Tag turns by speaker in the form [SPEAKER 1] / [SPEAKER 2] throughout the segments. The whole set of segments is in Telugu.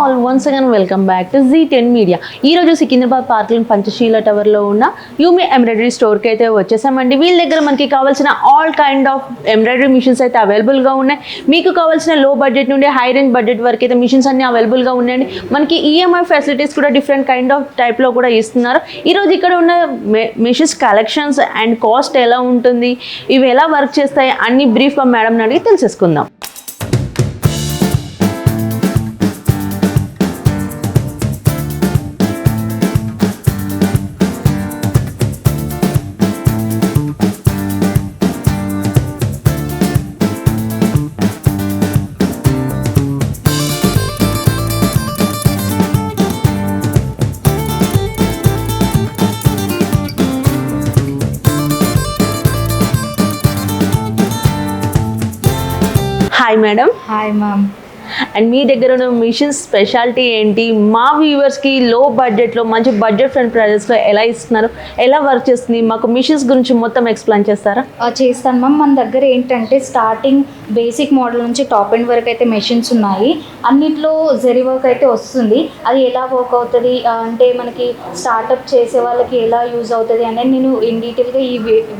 [SPEAKER 1] All once again welcome back to Z10 media. ఈరోజు సికింద్రాబాద్ పార్క్లోని పంచశీల టవర్లో ఉన్న యూమి ఎంబ్రాయిడరీ స్టోర్కి అయితే వచ్చేసామండి. వీళ్ళ దగ్గర మనకి కావాల్సిన all kind of embroidery machines అయితే అవైలబుల్గా ఉన్నాయి. మీకు కావాల్సిన లో బడ్జెట్ నుండి హై రేంజ్ బడ్జెట్ వరకు అయితే మిషన్స్ అన్ని అవైలబుల్గా ఉన్నాయండి. మనకి ఈఎంఐ ఫెసిలిటీస్ కూడా డిఫరెంట్ కైండ్ ఆఫ్ టైప్లో కూడా ఇస్తున్నారు. ఈరోజు ఇక్కడ ఉన్న మిషన్స్ కలెక్షన్స్ అండ్ కాస్ట్ ఎలా ఉంటుంది, ఇవి ఎలా వర్క్ చేస్తాయి అన్ని బ్రీఫ్గా మేడం అడిగి తెలిసేసుకుందాం. Hi madam.
[SPEAKER 2] Hi ma'am.
[SPEAKER 1] And మీ దగ్గర ఉన్న మిషన్స్ స్పెషాలిటీ ఏంటి, మా వ్యూవర్స్కి లో బడ్జెట్లో మంచి బడ్జెట్ ఫ్రెండ్ ప్రైజెస్లో ఎలా ఇస్తున్నారు, ఎలా వర్క్ చేస్తుంది, మాకు మిషన్స్ గురించి మొత్తం ఎక్స్ప్లెయిన్ చేస్తారా?
[SPEAKER 2] చేస్తాను మ్యామ్. మన దగ్గర ఏంటంటే స్టార్టింగ్ బేసిక్ మోడల్ నుంచి టాప్ ఎండ్ వరకు అయితే మెషిన్స్ ఉన్నాయి. అన్నిట్లో జెరీ వర్క్ అయితే వస్తుంది. అది ఎలా వర్క్ అవుతుంది అంటే మనకి స్టార్టప్ చేసే వాళ్ళకి ఎలా యూజ్ అవుతుంది అనేది నేను ఇన్ డీటెయిల్గా ఈ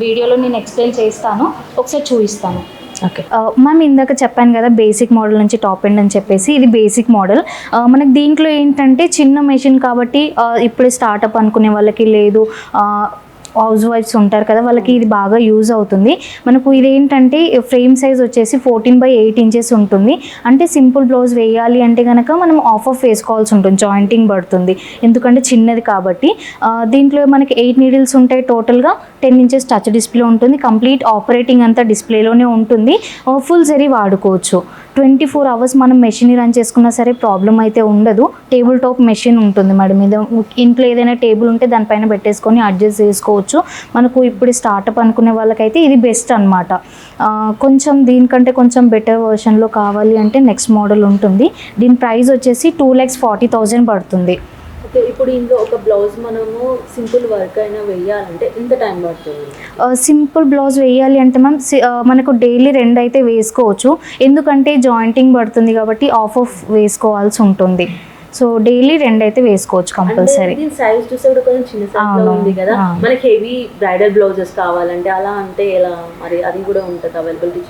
[SPEAKER 2] వీడియోలో నేను ఎక్స్ప్లెయిన్ చేస్తాను. ఒకసారి చూపిస్తాను.
[SPEAKER 1] ఓకే
[SPEAKER 2] మ్యామ్, ఇందాక చెప్పాను కదా బేసిక్ మోడల్ నుంచి టాప్ ఎండ్ అని చెప్పేసి, ఇది బేసిక్ మోడల్. మనకి దీంట్లో ఏంటంటే చిన్న మెషిన్ కాబట్టి ఇప్పుడు స్టార్టప్ అనుకునే వాళ్ళకి లేదు, హౌస్ వైఫ్స్ ఉంటారు కదా, వాళ్ళకి ఇది బాగా యూజ్ అవుతుంది. మనకు ఇదేంటంటే ఫ్రేమ్ సైజ్ వచ్చేసి 14/8 ఇంచెస్ ఉంటుంది. అంటే సింపుల్ బ్లౌజ్ వేయాలి అంటే కనుక మనం ఆఫ్ వేసుకోవాల్సి ఉంటుంది, జాయింటింగ్ పడుతుంది ఎందుకంటే చిన్నది కాబట్టి. దీంట్లో మనకి 8 నీడిల్స్ ఉంటాయి. టోటల్గా 10 ఇంచెస్ టచ్ డిస్ప్లే ఉంటుంది. కంప్లీట్ ఆపరేటింగ్ అంతా డిస్ప్లేలోనే ఉంటుంది. ఫుల్ జరీ వాడుకోవచ్చు. 24 అవర్స్ మనం మెషిన్ రన్ చేసుకున్నా సరే ప్రాబ్లం అయితే ఉండదు. టేబుల్ టాప్ మెషిన్ ఉంటుంది మేడం. మీద ఇంట్లో ఏదైనా టేబుల్ ఉంటే దానిపైన పెట్టేసుకొని అడ్జస్ట్ చేసుకోవచ్చు. మనకు ఇప్పుడు స్టార్టప్ అనుకునే వాళ్ళకైతే ఇది బెస్ట్ అనమాట. కొంచెం దీనికంటే కొంచెం బెటర్ వర్షన్లో కావాలి అంటే నెక్స్ట్ మోడల్ ఉంటుంది. దీని ప్రైస్ వచ్చేసి 2,40,000 పడుతుంది.
[SPEAKER 1] ఓకే, ఇప్పుడు ఇందులో ఒక బ్లౌజ్ మనము సింపుల్ వర్క్ అయినా వేయాలంటే ఎంత టైం పడుతుంది?
[SPEAKER 2] సింపుల్ బ్లౌజ్ వేయాలి అంటే మ్యామ్ మనకు డైలీ 2 అయితే వేసుకోవచ్చు. ఎందుకంటే జాయింటింగ్ పడుతుంది కాబట్టి ఆఫ్ వేసుకోవాల్సి ఉంటుంది. సో డైలీ 2 అయితే వేసుకోవచ్చు కంపల్సరీ.
[SPEAKER 1] సైజ్ చూస్తే కూడా కొంచెం చిన్న సైజ్ లో ఉంది కదా, మనకి హెవీ బ్రైడల్ బ్లౌజెస్ కావాలంటే అలా అంటే ఎలా, మరి అది కూడా ఉంటుంది అవైలబిలిటీ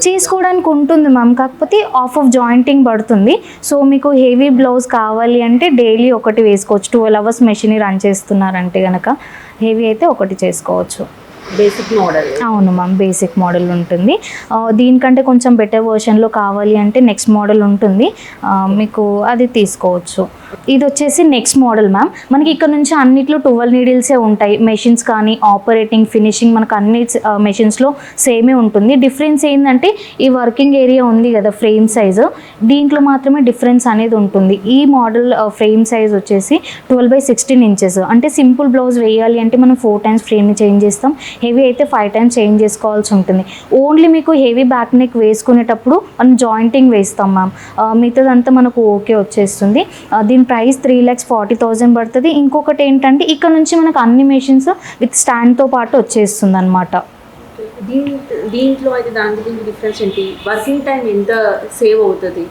[SPEAKER 1] చేసుకోవడానికి
[SPEAKER 2] ఉంటుంది మ్యామ్. కాకపోతే ఆఫ్ జాయింటింగ్ పడుతుంది. సో మీకు హెవీ బ్లౌజ్ కావాలి అంటే డైలీ ఒకటి వేసుకోవచ్చు. 12 అవర్స్ మెషిన్ రన్ చేస్తున్నారంటే కనుక హెవీ అయితే ఒకటి చేసుకోవచ్చు.
[SPEAKER 1] Basic model.
[SPEAKER 2] అవును మ్యామ్, బేసిక్ మోడల్ ఉంటుంది. దీనికంటే కొంచెం బెటర్ వర్షన్లో కావాలి అంటే నెక్స్ట్ మోడల్ ఉంటుంది, మీకు అది తీసుకోవచ్చు. ఇది వచ్చేసి నెక్స్ట్ మోడల్ మ్యామ్. మనకి ఇక్కడ నుంచి అన్నిట్లో 12 నీడిల్సే ఉంటాయి. మెషిన్స్ కానీ ఆపరేటింగ్ ఫినిషింగ్ మనకు అన్ని మెషిన్స్లో సేమే ఉంటుంది. డిఫరెన్స్ ఏంటంటే ఈ వర్కింగ్ ఏరియా ఉంది కదా ఫ్రేమ్ సైజు, దీంట్లో మాత్రమే డిఫరెన్స్ అనేది ఉంటుంది. ఈ మోడల్ ఫ్రేమ్ సైజ్ వచ్చేసి 12/16 ఇంచెస్. అంటే సింపుల్ బ్లౌజ్ వేయాలి అంటే మనం 4 టైమ్స్ ఫ్రేమ్ని చేంజ్ చేస్తాం. హెవీ అయితే 5 టైమ్స్ చేంజ్ చేసుకోవాల్సి ఉంటుంది. ఓన్లీ మీకు హెవీ బ్యాక్ నెక్ వేసుకునేటప్పుడు మనం జాయింటింగ్ వేస్తాం మ్యామ్. మిగతాదంతా మనకు ఓకే వచ్చేస్తుంది. దీని ప్రైస్ 3,40,000 పడుతుంది. ఇంకొకటి ఏంటంటే ఇక్కడ నుంచి మనకు అన్ని మెషిన్స్ విత్ స్టాండ్తో పాటు వచ్చేస్తుంది అనమాట.
[SPEAKER 1] దీంట్లో అయితే దానికి డిఫరెన్స్ ఏంటి? వర్కింగ్ టైం ఎంత సేవ్ అవుతుంది?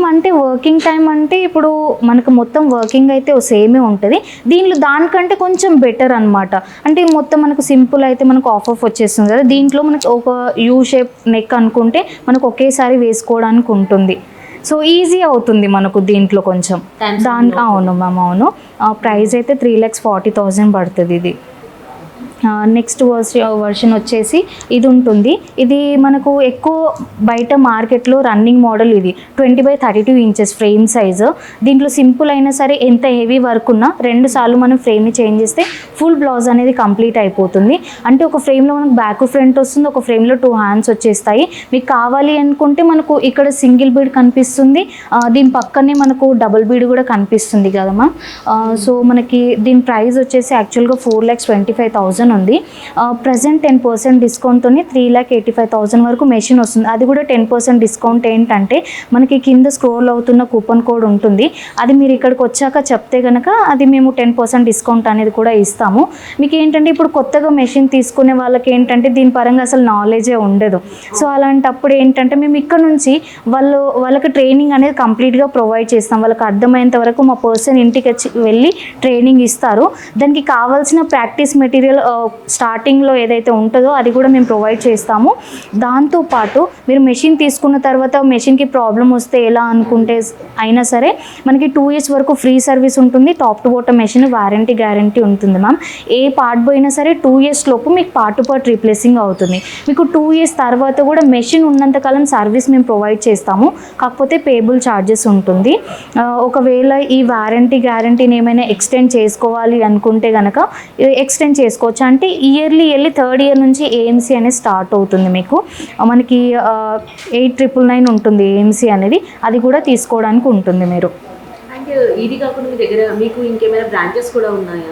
[SPEAKER 2] అంటే వర్కింగ్ టైం అంటే ఇప్పుడు మనకు మొత్తం వర్కింగ్ అయితే సేమే ఉంటుంది. దీంట్లో దానికంటే కొంచెం బెటర్ అనమాట. అంటే మొత్తం మనకు సింపుల్ అయితే మనకు ఆఫ్ వచ్చేస్తుంది కదా, దీంట్లో మనకు ఒక యూ షేప్ నెక్ అనుకుంటే మనకు ఒకేసారి వేసుకోవడానికి ఉంటుంది. సో ఈజీ అవుతుంది మనకు దీంట్లో కొంచెం. అవును మ్యామ్, అవును. ప్రైస్ అయితే 3,40,000 పడుతుంది ఇది. నెక్స్ట్ వర్షన్ వచ్చేసి ఇది ఉంటుంది. ఇది మనకు ఎక్కువ బయట మార్కెట్లో రన్నింగ్ మోడల్. ఇది 20/32 ఇంచెస్ ఫ్రేమ్ సైజు. దీంట్లో సింపుల్ అయినా సరే ఎంత హెవీ వర్క్ ఉన్నా 2 సార్లు మనం ఫ్రేమ్ని చేంజ్ చేస్తే ఫుల్ బ్లౌజ్ అనేది కంప్లీట్ అయిపోతుంది. అంటే ఒక ఫ్రేమ్లో మనకు బ్యాక్ ఫ్రంట్ వస్తుంది, ఒక ఫ్రేమ్లో 2 హ్యాండ్స్ వచ్చేస్తాయి. మీకు కావాలి అనుకుంటే మనకు ఇక్కడ సింగిల్ బీడ్ కనిపిస్తుంది, దీని పక్కనే మనకు డబుల్ బీడ్ కూడా కనిపిస్తుంది కదా మ్యామ్. సో మనకి దీని ప్రైస్ వచ్చేసి యాక్చువల్గా 4,25,000 ఉంది. ప్రజెంట్ 10% డిస్కౌంట్తో 3,85,000 వరకు మెషిన్ వస్తుంది. అది కూడా 10% డిస్కౌంట్ ఏంటంటే మనకి కింద స్క్రోల్ అవుతున్న కూపన్ కోడ్ ఉంటుంది. అది మీరు ఇక్కడికి వచ్చాక చెప్తే కనుక అది మేము 10% డిస్కౌంట్ అనేది కూడా ఇస్తాము. మీకు ఏంటంటే ఇప్పుడు కొత్తగా మెషిన్ తీసుకునే వాళ్ళకి ఏంటంటే దీని పరంగా అసలు నాలెడ్జే ఉండదు. సో అలాంటప్పుడు ఏంటంటే మేము ఇక్కడ నుంచి వాళ్ళకి ట్రైనింగ్ అనేది కంప్లీట్గా ప్రొవైడ్ చేస్తాం. వాళ్ళకి అర్థమయ్యేంత వరకు మా పర్సన్ ఇంటికి వెళ్ళి ట్రైనింగ్ ఇస్తారు. దానికి కావాల్సిన ప్రాక్టీస్ మెటీరియల్ స్టార్టింగ్లో ఏదైతే ఉంటుందో అది కూడా మేము ప్రొవైడ్ చేస్తాము. దాంతోపాటు మీరు మెషిన్ తీసుకున్న తర్వాత మెషిన్కి ప్రాబ్లం వస్తే ఎలా అనుకుంటే అయినా సరే మనకి 2 years వరకు ఫ్రీ సర్వీస్ ఉంటుంది. Top to bottom machine warranty guarantee ఉంటుంది మ్యామ్. ఏ పార్ట్ పోయినా సరే 2 years లోపు మీకు పార్ట్ టు పార్ట్ రీప్లేసింగ్ అవుతుంది. మీకు 2 years తర్వాత కూడా మెషిన్ ఉన్నంతకాలం సర్వీస్ మేము ప్రొవైడ్ చేస్తాము. కాకపోతే పేబుల్ ఛార్జెస్ ఉంటుంది. ఒకవేళ ఈ వారంటీ గ్యారంటీని ఏమైనా ఎక్స్టెండ్ చేసుకోవాలి అనుకుంటే కనుక ఎక్స్టెండ్ చేసుకోవచ్చు. అంటే ఇయర్లీ 3rd year నుంచి ఏఎంసీ అనేది స్టార్ట్ అవుతుంది. మీకు మనకి 8,999 ఉంటుంది ఏఎంసీ అనేది. అది కూడా తీసుకోవడానికి ఉంటుంది మీరు.
[SPEAKER 1] అండ్ ఇది కాకుండా మీ దగ్గర మీకు ఇంకేమైనా బ్రాంచెస్ కూడా ఉన్నాయా?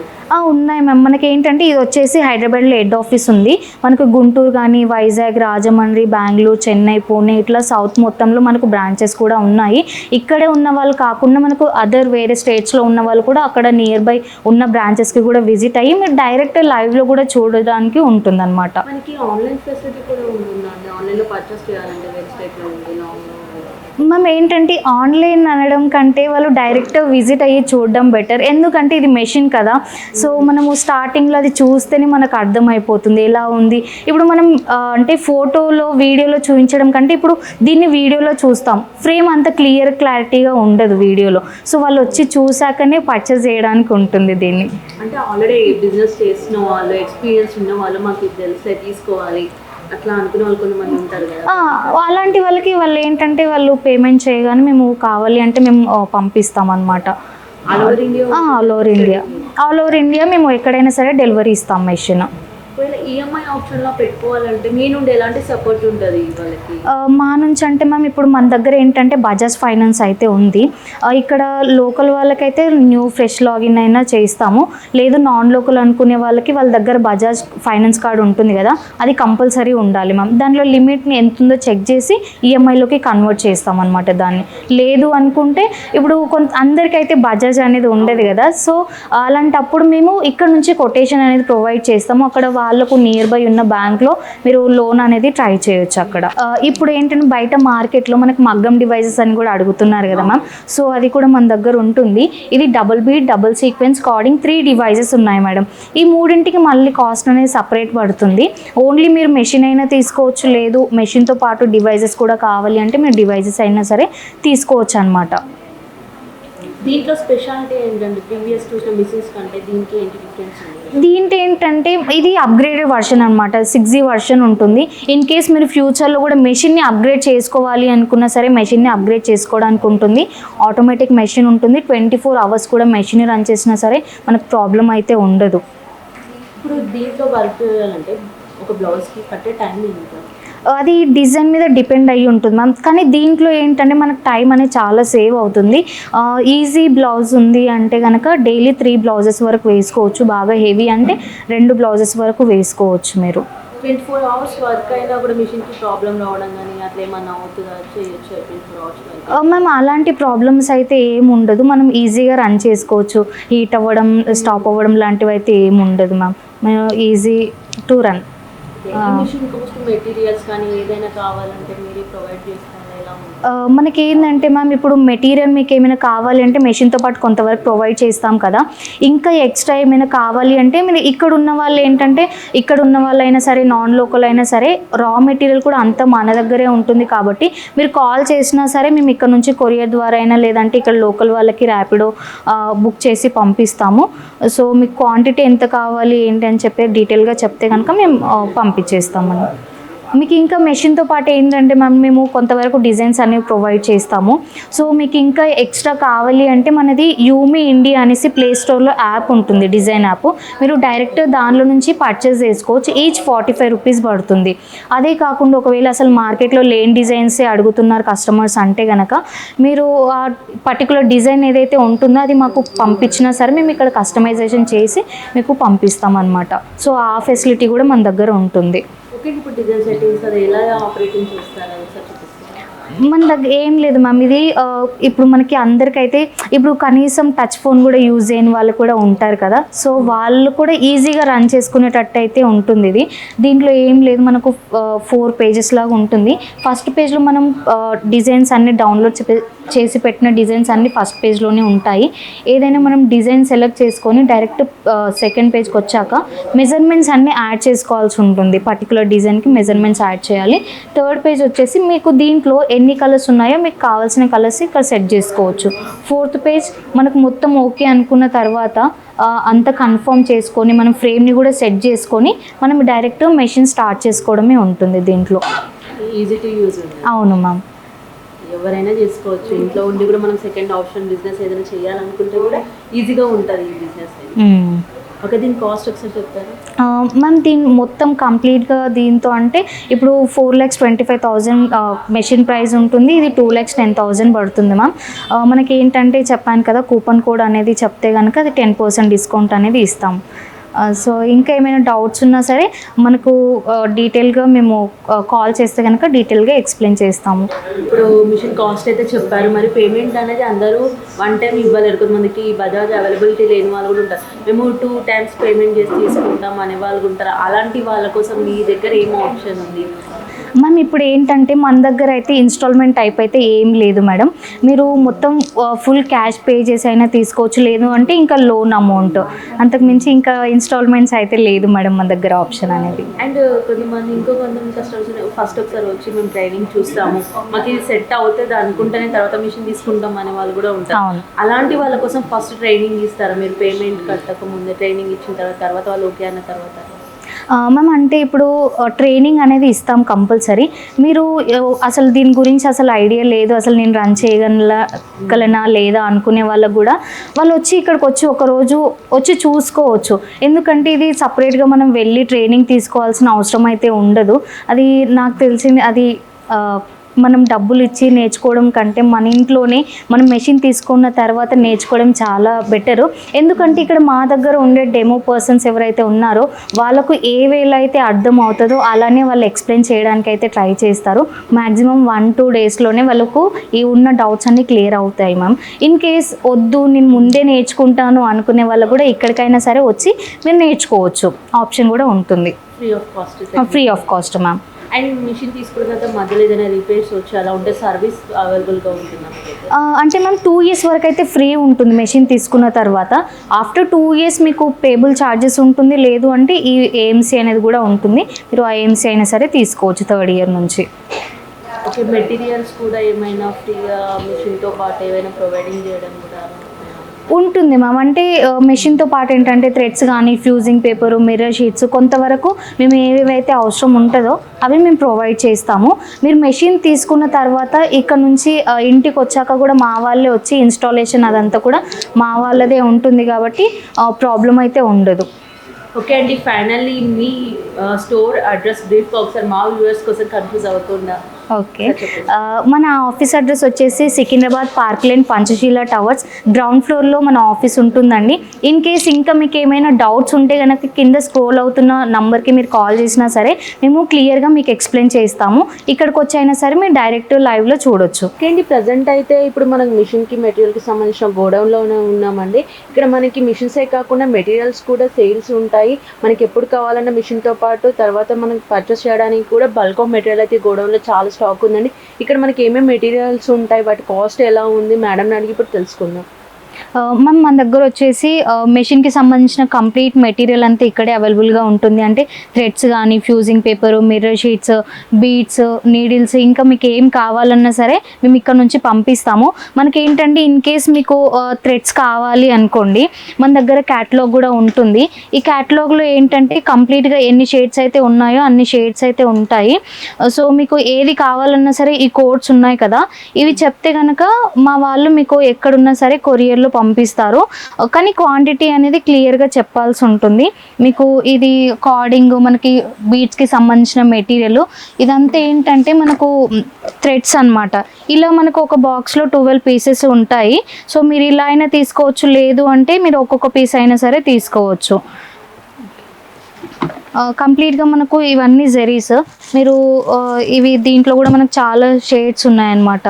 [SPEAKER 2] ఉన్నాయి మ్యామ్. మనకి ఏంటంటే ఇది వచ్చేసి హైదరాబాద్లో హెడ్ ఆఫీస్ ఉంది. మనకు గుంటూరు కానీ వైజాగ్, రాజమండ్రి, బెంగళూరు, చెన్నై, పూణే ఇట్లా సౌత్ మొత్తంలో మనకు బ్రాంచెస్ కూడా ఉన్నాయి. ఇక్కడే ఉన్న వాళ్ళు కాకుండా మనకు అదర్ వేరే స్టేట్స్లో ఉన్న వాళ్ళు కూడా అక్కడ నియర్ బై ఉన్న బ్రాంచెస్కి కూడా విజిట్ అయ్యి మీరు డైరెక్ట్ లైవ్లో కూడా చూడడానికి ఉంటుందన్నమాట.
[SPEAKER 1] మనకి ఆన్లైన్ ఫెసిలిటీ కూడా ఉంటుందండి. ఆన్లైన్లో పర్చేస్ చేయాలంటే వెబ్సైట్లో ఉంది.
[SPEAKER 2] మ్యామ్ ఏంటంటే ఆన్లైన్ అనడం కంటే వాళ్ళు డైరెక్ట్ విజిట్ అయ్యి చూడడం బెటర్. ఎందుకంటే ఇది మెషిన్ కదా. సో మనము స్టార్టింగ్లో అది చూస్తేనే మనకు అర్థమైపోతుంది ఎలా ఉంది. ఇప్పుడు మనం అంటే ఫోటోలో వీడియోలో చూపించడం కంటే ఇప్పుడు దీన్ని వీడియోలో చూస్తాం. ఫ్రేమ్ అంత క్లారిటీగా ఉండదు వీడియోలో. సో వాళ్ళు వచ్చి చూసాకనే పర్చేస్ చేయడానికి ఉంటుంది దీన్ని.
[SPEAKER 1] అంటే ఆల్రెడీ బిజినెస్ చేసిన వాళ్ళు, ఎక్స్పీరియన్స్ ఉన్న వాళ్ళు మాకు ఇది తెలిసే తీసుకోవాలి అట్లా అనుకునే వాళ్ళు కొంతమంది ఉంటారు కదా.
[SPEAKER 2] అలాంటి వాళ్ళకి వాళ్ళు ఏంటంటే వాళ్ళు పేమెంట్ చేయగానే మేము కావాలి అంటే మేము పంపిస్తాం అనమాట.
[SPEAKER 1] All over India?
[SPEAKER 2] All over India మేము ఎక్కడైనా సరే డెలివరీ ఇస్తాం మెషిన్.
[SPEAKER 1] ఒకవేళ ఈఎంఐ ఆప్షన్లో పెట్టుకోవాలంటే మీ నుండి ఎలాంటి సపోర్ట్ ఉంటుంది వాళ్ళకి?
[SPEAKER 2] మా నుంచి అంటే మ్యామ్ ఇప్పుడు మన దగ్గర ఏంటంటే బజాజ్ ఫైనాన్స్ అయితే ఉంది. ఇక్కడ లోకల్ వాళ్ళకైతే న్యూ ఫ్రెష్ లాగిన్ అయినా చేస్తాము. లేదు నాన్ లోకల్ అనుకునే వాళ్ళకి వాళ్ళ దగ్గర బజాజ్ ఫైనాన్స్ కార్డు ఉంటుంది కదా, అది కంపల్సరీ ఉండాలి మ్యామ్. దాంట్లో లిమిట్ని ఎంత ఉందో చెక్ చేసి ఈఎంఐలోకి కన్వర్ట్ చేస్తాం అనమాట దాన్ని. లేదు అనుకుంటే ఇప్పుడు అందరికైతే బజాజ్ అనేది ఉండదు కదా. సో అలాంటప్పుడు మేము ఇక్కడ నుంచి కొటేషన్ అనేది ప్రొవైడ్ చేస్తాము. అక్కడ వాళ్ళకు నియర్ బై ఉన్న బ్యాంక్లో మీరు లోన్ అనేది ట్రై చేయొచ్చు అక్కడ. ఇప్పుడు ఏంటంటే బయట మార్కెట్లో మనకి మగ్గం డివైజెస్ అని కూడా అడుగుతున్నారు కదా మ్యామ్. సో అది కూడా మన దగ్గర ఉంటుంది. ఇది double beat, double sequence carding 3 devices ఉన్నాయి మేడం. ఈ 3ంటికి మళ్ళీ కాస్ట్ అనేది సపరేట్ పడుతుంది. ఓన్లీ మీరు మెషిన్ అయినా తీసుకోవచ్చు. లేదు మెషిన్తో పాటు డివైజెస్ కూడా కావాలి అంటే మీరు డివైజెస్ అయినా సరే తీసుకోవచ్చు అనమాట.
[SPEAKER 1] దీంట్లో స్పెషాలిటీ ఏంటంటే ప్రీవియస్ చూసిన మిషన్స్ కంటే దీనికి ఏంటి డిఫరెన్స్?
[SPEAKER 2] దీంట్లో ఏంటంటే ఇది అప్గ్రేడెడ్ వర్షన్ అనమాట. 6G వర్షన్ ఉంటుంది. ఇన్ కేస్ మీరు ఫ్యూచర్లో కూడా మెషిన్ని అప్గ్రేడ్ చేసుకోవాలి అనుకున్నా సరే మెషిన్ని అప్గ్రేడ్ చేసుకోవడానికి ఉంటుంది. ఆటోమేటిక్ మెషిన్ ఉంటుంది. 24 hours కూడా మెషిన్ రన్ చేసినా సరే మనకు ప్రాబ్లం అయితే ఉండదు.
[SPEAKER 1] ఇప్పుడు దీంట్లో వర్క్ చేయాలంటే ఒక బ్లౌజ్కి పట్టే టైం ఎంత?
[SPEAKER 2] అది డిజైన్ మీద డిపెండ్ అయ్యి ఉంటుంది మ్యామ్. కానీ దీంట్లో ఏంటంటే మనకు టైం అనేది చాలా సేవ్ అవుతుంది. ఈజీ బ్లౌజ్ ఉంది అంటే కనుక డైలీ 3 బ్లౌజెస్ వరకు వేసుకోవచ్చు. బాగా హెవీ అంటే 2 బ్లౌజెస్ వరకు వేసుకోవచ్చు మీరు.
[SPEAKER 1] 24 hours వర్క్ అయినా కూడా మిషన్కి ప్రాబ్లం రావడం కానీ అట్లా ఏమన్నా అవుతుందా? చేయొచ్చు 24 hours
[SPEAKER 2] మ్యామ్ అలాంటి ప్రాబ్లమ్స్ అయితే ఏమి ఉండదు. మనం ఈజీగా రన్ చేసుకోవచ్చు. హీట్ అవ్వడం, స్టాప్ అవ్వడం లాంటివి అయితే ఏమి ఉండదు ma'am. Easy to run.
[SPEAKER 1] Machine cost materials కానీ ఏదైనా కావాలంటే మీరే ప్రొవైడ్ చేస్తారా? ఎలా ఉంటుంది?
[SPEAKER 2] మనకి ఏంటంటే మ్యామ్ ఇప్పుడు మెటీరియల్ మీకు ఏమైనా కావాలి అంటే మెషిన్తో పాటు కొంతవరకు ప్రొవైడ్ చేస్తాం కదా. ఇంకా ఎక్స్ట్రా ఏమైనా కావాలి అంటే మీరు ఇక్కడ ఉన్న వాళ్ళు ఏంటంటే ఇక్కడ ఉన్న వాళ్ళైనా సరే నాన్ లోకల్ అయినా సరే రా మెటీరియల్ కూడా అంతా మన దగ్గరే ఉంటుంది. కాబట్టి మీరు కాల్ చేసినా సరే మేము ఇక్కడ నుంచి కొరియర్ ద్వారా అయినా లేదంటే ఇక్కడ లోకల్ వాళ్ళకి ర్యాపిడో బుక్ చేసి పంపిస్తాము. సో మీకు క్వాంటిటీ ఎంత కావాలి ఏంటి అని చెప్పి డీటెయిల్గా చెప్తే కనుక మేము పంపించేస్తామని. మీకు ఇంకా మెషిన్తో పాటు ఏంటంటే మేము కొంతవరకు డిజైన్స్ అనేవి ప్రొవైడ్ చేస్తాము. సో మీకు ఇంకా ఎక్స్ట్రా కావాలి అంటే మనది యూమి ఇండియా అనేసి ప్లే స్టోర్లో యాప్ ఉంటుంది, డిజైన్ యాప్. మీరు డైరెక్ట్ దానిలో నుంచి పర్చేస్ చేసుకోవచ్చు. ఈచ్ 45 రూపీస్ పడుతుంది. అదే కాకుండా ఒకవేళ అసలు మార్కెట్లో లేని డిజైన్సే అడుగుతున్నారు కస్టమర్స్ అంటే కనుక మీరు ఆ పర్టికులర్ డిజైన్ ఏదైతే ఉంటుందో అది మాకు పంపించినా సరే మేము ఇక్కడ కస్టమైజేషన్ చేసి మీకు పంపిస్తాం అన్నమాట. సో ఆ ఫెసిలిటీ కూడా మన దగ్గర ఉంటుంది.
[SPEAKER 1] ఓకే, ఇప్పుడు డిజైన్ సెట్టింగ్స్ అది ఎలా ఆపరేటింగ్ చేస్తారు ఒకసారి చూపిస్తారా?
[SPEAKER 2] మన దగ్గర ఏం లేదు మ్యామ్. ఇది ఇప్పుడు మనకి అందరికైతే ఇప్పుడు కనీసం టచ్ ఫోన్ కూడా యూజ్ చేయని వాళ్ళు కూడా ఉంటారు కదా. సో వాళ్ళు కూడా ఈజీగా రన్ చేసుకునేటట్టు అయితే ఉంటుంది ఇది. దీంట్లో ఏం లేదు, మనకు 4 పేజెస్ లాగా ఉంటుంది. ఫస్ట్ పేజ్లో మనం డిజైన్స్ అన్ని డౌన్లోడ్ చేసి పెట్టిన డిజైన్స్ అన్ని ఫస్ట్ పేజ్లోనే ఉంటాయి. ఏదైనా మనం డిజైన్ సెలెక్ట్ చేసుకొని డైరెక్ట్ సెకండ్ పేజ్కి వచ్చాక మెజర్మెంట్స్ అన్నీ యాడ్ చేసుకోవాల్సి ఉంటుంది. పర్టికులర్ డిజైన్కి మెజర్మెంట్స్ యాడ్ చేయాలి. థర్డ్ పేజ్ వచ్చేసి మీకు దీంట్లో ఎన్ని కలర్స్ ఉన్నాయో మీకు కావాల్సిన కలర్స్ ఇక్కడ సెట్ చేసుకోవచ్చు. ఫోర్త్ పేజ్ మనకు మొత్తం ఓకే అనుకున్న తర్వాత అంత కన్ఫర్మ్ చేసుకొని మనం ఫ్రేమ్ని కూడా సెట్ చేసుకొని మనం డైరెక్ట్ మెషిన్ స్టార్ట్ చేసుకోవడమే ఉంటుంది దీంట్లో.
[SPEAKER 1] Easy to use.
[SPEAKER 2] అవును మ్యామ్,
[SPEAKER 1] ఎవరైనా చేసుకోవచ్చు. ఇంట్లో ఉండి కూడా మనం సెకండ్ ఆప్షన్ బిజినెస్ ఏదైనా చేయాలనుకుంటే కూడా ఈజీగా ఉంటుంది ఈ బిజినెస్. ఓకే, దీని కాస్ట్ ఒకసారి చెప్తారా?
[SPEAKER 2] మ్యామ్ దీని మొత్తం కంప్లీట్గా దీంతో అంటే ఇప్పుడు 4,25,000 మెషిన్ ప్రైస్ ఉంటుంది. ఇది 2,10,000 పడుతుంది మ్యామ్. మనకి ఏంటంటే చెప్పాను కదా, కూపన్ కోడ్ అనేది చెప్తే కనుక అది 10% డిస్కౌంట్ అనేది ఇస్తాం. సో ఇంకా ఏమైనా డౌట్స్ ఉన్నా సరే మనకు డీటెయిల్గా మేము కాల్ చేస్తే కనుక డీటెయిల్గా ఎక్స్ప్లెయిన్ చేస్తాము.
[SPEAKER 1] ఇప్పుడు మిషన్ కాస్ట్ అయితే చెప్పారు, మరి పేమెంట్ అనేది అందరూ 1 టైం ఇవ్వలేరు. కొంతమందికి బజాజ్ అవైలబిలిటీ లేని వాళ్ళు కూడా ఉంటారు. మేము 2 టైమ్స్ పేమెంట్ చేసి తీసుకుంటాం అనే వాళ్ళు ఉంటారు. అలాంటి వాళ్ళ కోసం మీ దగ్గర ఏం ఆప్షన్ ఉంది?
[SPEAKER 2] మ్యామ్ ఇప్పుడు ఏంటంటే మన దగ్గర అయితే ఇన్స్టాల్మెంట్ టైప్ అయితే ఏం లేదు మేడం. మీరు మొత్తం ఫుల్ క్యాష్ పే చేసి అయినా తీసుకోవచ్చు, లేదు అంటే ఇంకా లోన్ అమౌంట్, అంతకుమించి ఇంకా ఇన్స్టాల్మెంట్స్ అయితే లేదు మేడం మన దగ్గర ఆప్షన్ అనేది.
[SPEAKER 1] అండ్ కొంతమంది కస్టమర్స్ ఫస్ట్ ఒకసారి వచ్చి మేము ట్రైనింగ్ చూస్తాము, మాకు ఇది సెట్ అవుతుంది అనుకుంటేనే తర్వాత మిషన్ తీసుకుంటాం అనే వాళ్ళు కూడా ఉంటారు. అలాంటి వాళ్ళ కోసం ఫస్ట్ ట్రైనింగ్ ఇస్తారా మీరు? పేమెంట్ కట్టక ముందే ట్రైనింగ్ ఇచ్చిన తర్వాత వాళ్ళు ఓకే అన్న తర్వాత?
[SPEAKER 2] మ్యామ్ అంటే ఇప్పుడు ట్రైనింగ్ అనేది ఇస్తాం కంపల్సరీ. మీరు అసలు దీని గురించి అసలు ఐడియా లేదు, అసలు నేను రన్ చేయగలనా లేదా అనుకునే వాళ్ళకు కూడా వాళ్ళు వచ్చి ఇక్కడికి వచ్చి ఒకరోజు వచ్చి చూసుకోవచ్చు. ఎందుకంటే ఇది సపరేట్గా మనం వెళ్ళి ట్రైనింగ్ తీసుకోవాల్సిన అవసరం అయితే ఉండదు. అది నాకు తెలిసింది, అది మనం డబ్బులు ఇచ్చి నేర్చుకోవడం కంటే మన ఇంట్లోనే మనం మెషిన్ తీసుకున్న తర్వాత నేర్చుకోవడం చాలా బెటరు. ఎందుకంటే ఇక్కడ మా దగ్గర ఉండే డెమో పర్సన్స్ ఎవరైతే ఉన్నారో వాళ్ళకు ఏ వేలో అయితే అర్థం అవుతుందో అలానే వాళ్ళు ఎక్స్ప్లెయిన్ చేయడానికి అయితే ట్రై చేస్తారు. మ్యాక్సిమం 1-2 డేస్లోనే వాళ్ళకు ఈ ఉన్న డౌట్స్ అన్నీ క్లియర్ అవుతాయి మ్యామ్. ఇన్ కేస్ వద్దు నేను ముందే నేర్చుకుంటాను అనుకునే వాళ్ళు కూడా ఇక్కడికైనా సరే వచ్చి మీరు నేర్చుకోవచ్చు, ఆప్షన్ కూడా ఉంటుంది. Free of cost ma'am.
[SPEAKER 1] And machine తీసుకున్న తర్వాత మధ్యలో ఏదైనా రిపేర్స్ వచ్చి అలా ఉంటే సర్వీస్ అవైలబుల్గా ఉంటుంది?
[SPEAKER 2] అంటే మ్యామ్ 2 years వరకు అయితే ఫ్రీ ఉంటుంది మెషిన్ తీసుకున్న తర్వాత. ఆఫ్టర్ 2 years మీకు పేబుల్ ఛార్జెస్ ఉంటుంది, లేదు అంటే ఈ ఏఎంసీ అనేది కూడా ఉంటుంది. మీరు ఆ ఏఎంసీ అయినా సరే తీసుకోవచ్చు 3rd year నుంచి.
[SPEAKER 1] ఓకే, మెటీరియల్స్ కూడా ఏమైనా ఫ్రీగా మిషన్తో పాటు ఏమైనా ప్రొవైడింగ్ చేయడం కూడా
[SPEAKER 2] ఉంటుంది మ్యామ్. అంటే మెషిన్తో పాటు ఏంటంటే థ్రెడ్స్ కానీ, ఫ్యూజింగ్ పేపరు, మిర్రర్ షీట్స్ కొంతవరకు మేము ఏవైతే అవసరం ఉంటుందో అవి మేము ప్రొవైడ్ చేస్తాము. మీరు మెషిన్ తీసుకున్న తర్వాత ఇక్కడ నుంచి ఇంటికి వచ్చాక కూడా మా వాళ్ళే వచ్చి ఇన్స్టాలేషన్ అదంతా కూడా మా వాళ్ళదే ఉంటుంది కాబట్టి ప్రాబ్లం అయితే ఉండదు.
[SPEAKER 1] ఓకే అండి, ఫైనల్లీ మీ స్టోర్ అడ్రస్ బ్రీఫ్గా ఒకసారి మా వ్యూవర్స్ కోసం కన్ఫ్యూజ్ అవ్వకుండా.
[SPEAKER 2] ఓకే, మన ఆఫీస్ అడ్రస్ వచ్చేసి Secunderabad park lane Panchsheel towers ground ఫ్లోర్లో మన ఆఫీస్ ఉంటుందండి. ఇన్ కేస్ ఇంకా మీకు ఏమైనా డౌట్స్ ఉంటే కనుక కింద స్క్రోల్ అవుతున్న నంబర్కి మీరు కాల్ చేసినా సరే మేము క్లియర్గా మీకు ఎక్స్ప్లెయిన్ చేస్తాము. ఇక్కడికి వచ్చి అయినా సరే మీరు డైరెక్ట్ లైవ్లో చూడొచ్చు.
[SPEAKER 1] ఓకే అండి, ప్రజెంట్ అయితే ఇప్పుడు మనకు మిషన్కి మెటీరియల్కి సంబంధించిన గోడౌన్లోనే ఉన్నామండి. ఇక్కడ మనకి మిషన్సే కాకుండా మెటీరియల్స్ కూడా సేల్స్ ఉంటాయి. మనకి ఎప్పుడు కావాలన్నా మిషన్తో పాటు తర్వాత మనకి పర్చేస్ చేయడానికి కూడా బల్క్ ఆఫ్ మెటీరియల్ అయితే గోడౌన్లో చాలా స్టాక్ ఉందండి. ఇక్కడ మనకి ఏమేమి మెటీరియల్స్ ఉంటాయి, వాటి కాస్ట్ ఎలా ఉంది మేడంని అడిగి ఇప్పుడు తెలుసుకుందాం.
[SPEAKER 2] మ్యామ్ మన దగ్గర వచ్చేసి మెషిన్కి సంబంధించిన కంప్లీట్ మెటీరియల్ అంతా ఇక్కడే అవైలబుల్గా ఉంటుంది. అంటే థ్రెడ్స్ కానీ, fusing paper, mirror sheets, beads, needles, ఇంకా మీకు ఏం కావాలన్నా సరే మేము ఇక్కడ నుంచి పంపిస్తాము. మనకి ఏంటంటే ఇన్ కేస్ మీకు థ్రెడ్స్ కావాలి అనుకోండి, మన దగ్గర క్యాటలాగ్ కూడా ఉంటుంది. ఈ క్యాటలాగ్లో ఏంటంటే కంప్లీట్గా ఎన్ని షేడ్స్ అయితే ఉన్నాయో అన్ని షేడ్స్ అయితే ఉంటాయి. సో మీకు ఏది కావాలన్నా సరే ఈ కోడ్స్ ఉన్నాయి కదా, ఇవి చెప్తే కనుక మా వాళ్ళు మీకు ఎక్కడున్నా సరే కొరియర్లో పంపిస్తారు. కానీ క్వాంటిటీ అనేది క్లియర్గా చెప్పాల్సి ఉంటుంది. మీకు ఇది కార్డింగ్, మనకి బీడ్స్కి సంబంధించిన మెటీరియల్ ఇదంతా ఏంటంటే మనకు థ్రెడ్స్ అన్నమాట. ఇలా మనకు ఒక బాక్స్లో 12 పీసెస్ ఉంటాయి. సో మీరు ఇలా అయినా తీసుకోవచ్చు, లేదు అంటే మీరు ఒక్కొక్క పీస్ అయినా సరే తీసుకోవచ్చు. కంప్లీట్గా మనకు ఇవన్నీ జెరీస్. మీరు ఇవి దీంట్లో కూడా మనకు చాలా షేడ్స్ ఉన్నాయన్నమాట.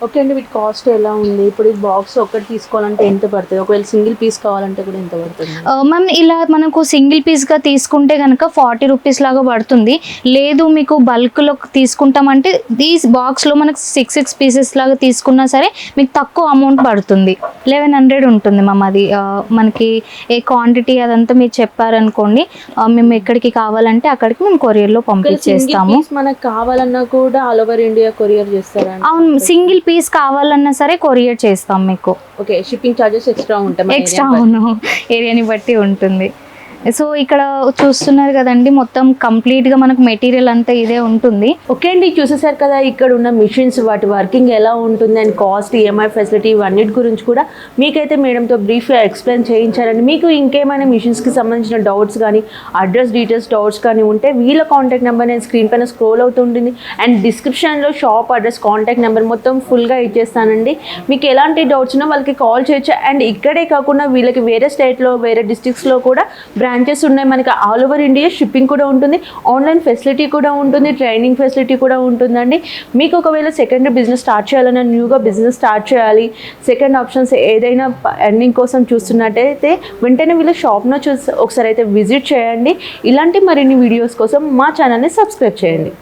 [SPEAKER 1] ఓకే అండి, వీటి కాస్ట్ ఎలా ఉంది? ఇప్పుడు ఈ బాక్స్ ఒకటి తీసుకోవాలంటే ఎంత పడుతుంది? ఒకవేళ సింగిల్ పీస్ కావాలంటే కూడా ఎంత పడుతుంది?
[SPEAKER 2] మ్యామ్ ఇలా మనకు సింగిల్ పీస్గా తీసుకుంటే కనుక 40 రూపీస్ లాగా పడుతుంది. లేదు మీకు బల్క్లో తీసుకుంటామంటే ఈ బాక్స్లో మనకు 6 పీసెస్ లాగా తీసుకున్నా సరే మీకు తక్కువ అమౌంట్ పడుతుంది. 1100 ఉంటుంది మ్యామ్. అది మనకి ఏ క్వాంటిటీ అదంతా మీరు చెప్పారనుకోండి, మేము ఎక్కడికి కావాలంటే అక్కడికి మేము కొరియర్లో పంపించేస్తాము.
[SPEAKER 1] మనకు కావాలన్నా కూడా ఆల్ ఓవర్ ఇండియా కొరియర్ చేస్తారా?
[SPEAKER 2] అవును, సింగిల్ పీస్ కావాలన్నా సరే కొరియర్ చేస్తాం మీకు.
[SPEAKER 1] ఓకే, షిప్పింగ్ ఛార్జెస్ ఎక్స్ట్రా ఉంటాయి?
[SPEAKER 2] ఎక్స్ట్రా, అవును, ఏరియాని బట్టి ఉంటుంది. సో ఇక్కడ చూస్తున్నారు కదండి, మొత్తం కంప్లీట్గా మనకు మెటీరియల్ అంతా ఇదే ఉంటుంది.
[SPEAKER 1] ఓకే అండి, చూసేసారు కదా ఇక్కడ ఉన్న మిషన్స్, వాటి వర్కింగ్ ఎలా ఉంటుంది అండ్ కాస్ట్, ఈఎంఐ ఫెసిలిటీ, ఇవన్నిటి గురించి కూడా మీకైతే మేడంతో బ్రీఫ్గా ఎక్స్ప్లెయిన్ చేయించారండి. మీకు ఇంకేమైనా మిషన్స్కి సంబంధించిన డౌట్స్ కానీ, అడ్రస్ డీటెయిల్స్ డౌట్స్ కానీ ఉంటే వీళ్ళ కాంటాక్ట్ నెంబర్ నేను స్క్రీన్ పైన స్క్రోల్ అవుతుంటుంది అండ్ డిస్క్రిప్షన్లో షాప్ అడ్రస్, కాంటాక్ట్ నెంబర్ మొత్తం ఫుల్గా ఇచ్చేస్తానండి. మీకు ఎలాంటి డౌట్స్ ఉన్నా వాళ్ళకి కాల్ చేయొచ్చు. అండ్ ఇక్కడే కాకుండా వీళ్ళకి వేరే స్టేట్లో, వేరే డిస్ట్రిక్ట్స్లో కూడా బ్రాంచెస్ ఉన్నాయి. మనకి ఆల్ ఓవర్ ఇండియా షిప్పింగ్ కూడా ఉంటుంది, ఆన్లైన్ ఫెసిలిటీ కూడా ఉంటుంది, ట్రైనింగ్ ఫెసిలిటీ కూడా ఉంటుందండి. మీకు ఒకవేళ సెకండరీ బిజినెస్ స్టార్ట్ చేయాలన్నా, న్యూగా బిజినెస్ స్టార్ట్ చేయాలి, సెకండ్ ఆప్షన్స్ ఏదైనా ఎర్నింగ్ కోసం చూస్తున్నట్టయితే వెంటనే వీళ్ళ షాప్ను ఒకసారి అయితే విజిట్ చేయండి. ఇలాంటి మరిన్ని వీడియోస్ కోసం మా ఛానల్ని సబ్స్క్రైబ్ చేయండి.